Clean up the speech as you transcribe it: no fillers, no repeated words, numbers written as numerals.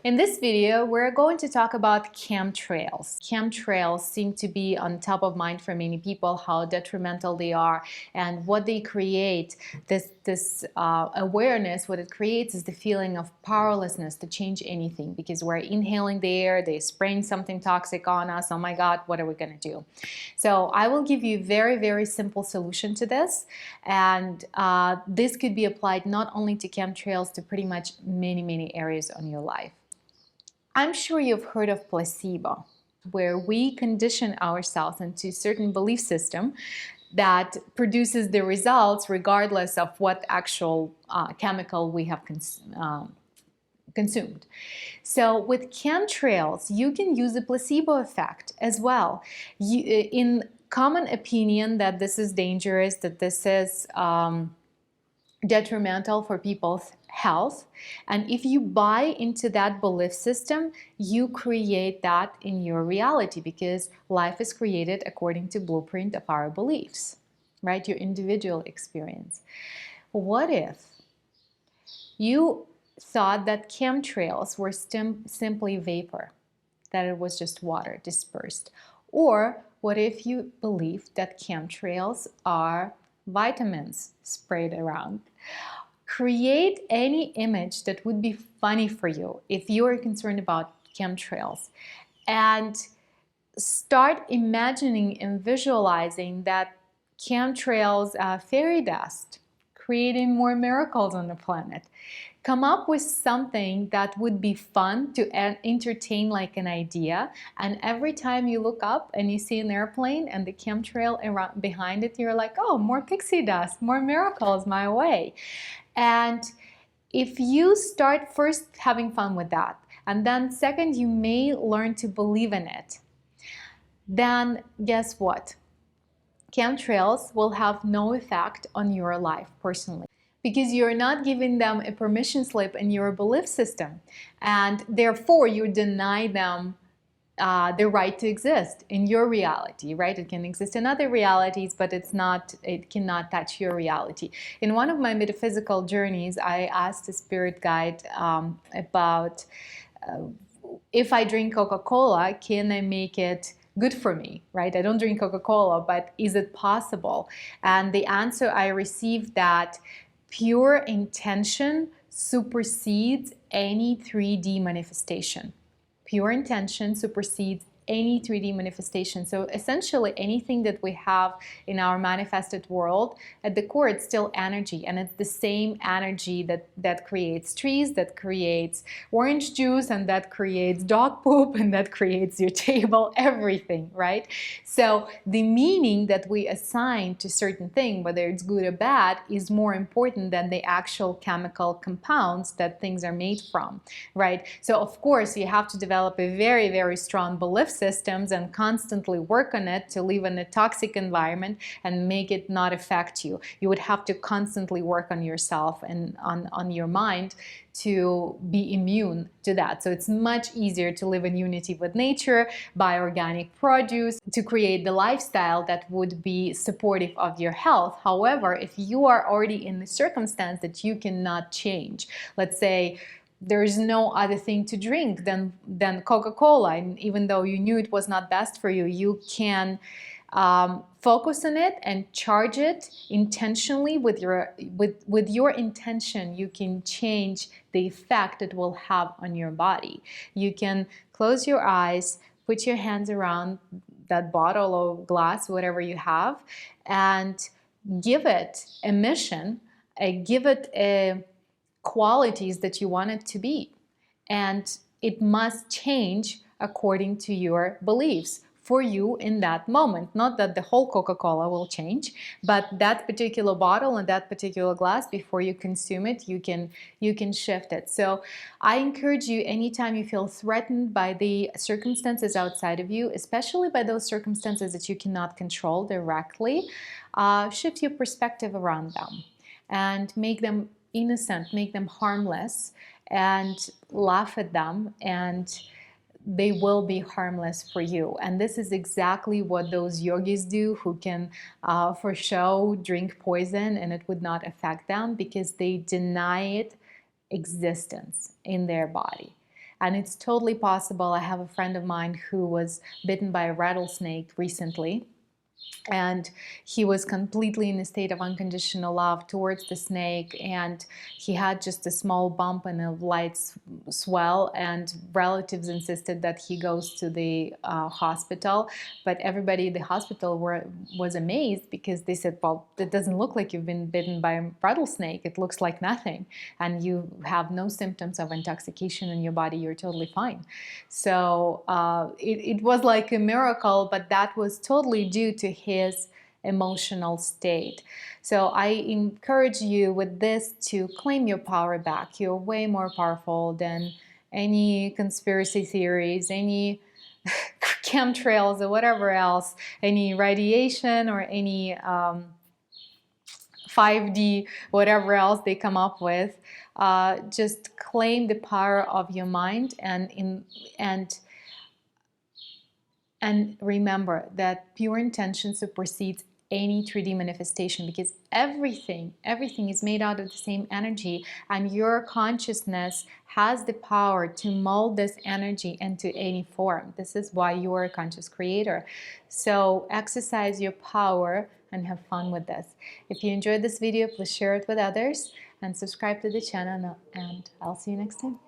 In this video, we're going to talk about chemtrails. Chemtrails seem to be on top of mind for many people, how detrimental they are and what they create. This awareness, what it creates is the feeling of powerlessness to change anything because we're inhaling the air, they're spraying something toxic on us. Oh my God, what are we going to do? So I will give you a very, very simple solution to this. And this could be applied not only to chemtrails, to pretty much many areas on your life. I'm sure you've heard of placebo, where we condition ourselves into a certain belief system that produces the results regardless of what actual chemical we have consumed. So with chemtrails, you can use the placebo effect as well. In common opinion that this is dangerous, that this is detrimental for people's health, and if you buy into that belief system, you create that in your reality, because life is created according to blueprint of our beliefs, right? Your individual experience. What if you thought that chemtrails were simply vapor, that it was just water dispersed? Or what if you believed that chemtrails are vitamins sprayed around? Create any image that would be funny for you if you are concerned about chemtrails, and start imagining and visualizing that chemtrails are fairy dust, creating more miracles on the planet. Come up with something that would be fun to entertain, like an idea, and every time you look up and you see an airplane and the chemtrail around behind it, you're like, oh, more pixie dust, more miracles my way. And if you start first having fun with that, and then second, you may learn to believe in it, then guess what? Chemtrails will have no effect on your life personally, because you're not giving them a permission slip in your belief system, and therefore you deny them the right to exist in your reality, right? It can exist in other realities, but it cannot touch your reality. In one of my metaphysical journeys, I asked a spirit guide about if I drink Coca-Cola, can I make it good for me, right? I don't drink Coca-Cola, but is it possible? And the answer I received that pure intention supersedes any 3D manifestation. Pure intention supersedes any 3D manifestation. So essentially anything that we have in our manifested world, at the core it's still energy, and it's the same energy that creates trees, that creates orange juice, and that creates dog poop, and that creates your table, everything, right? So the meaning that we assign to certain thing, whether it's good or bad, is more important than the actual chemical compounds that things are made from, right? So of course you have to develop a very, very strong belief systems and constantly work on it to live in a toxic environment and make it not affect you. You would have to constantly work on yourself and on your mind to be immune to that. So it's much easier to live in unity with nature, buy organic produce, to create the lifestyle that would be supportive of your health. However, if you are already in the circumstance that you cannot change, let's say there's no other thing to drink than Coca-Cola, and even though you knew it was not best for you, you can focus on it and charge it intentionally with your intention. You can change the effect it will have on your body. You can close your eyes, put your hands around that bottle or glass, whatever you have, and give it a mission, give it a qualities that you want it to be, and it must change according to your beliefs for you in that moment. Not that the whole Coca-Cola will change, but that particular bottle and that particular glass, before you consume it, you can shift it. So I encourage you, anytime you feel threatened by the circumstances outside of you, especially by those circumstances that you cannot control directly, shift your perspective around them and make them innocent, make them harmless, and laugh at them, and they will be harmless for you. And this is exactly what those yogis do, who can for show drink poison and it would not affect them, because they deny it existence in their body. And it's totally possible. I have a friend of mine who was bitten by a rattlesnake recently, and he was completely in a state of unconditional love towards the snake, and he had just a small bump and a light swell, and relatives insisted that he goes to the hospital. But everybody at the hospital was amazed, because they said, well, it doesn't look like you've been bitten by a rattlesnake. It looks like nothing, and you have no symptoms of intoxication in your body. You're totally fine. So it was like a miracle, but that was totally due to his emotional state. So I encourage you with this to claim your power back. You're way more powerful than any conspiracy theories, any chemtrails or whatever else, any radiation or any 5D, whatever else they come up with. Just claim the power of your mind, and remember that pure intention supersedes any 3D manifestation, because everything is made out of the same energy, and your consciousness has the power to mold this energy into any form. This is why you are a conscious creator. So exercise your power and have fun with this. If you enjoyed this video, please share it with others and subscribe to the channel, and I'll see you next time.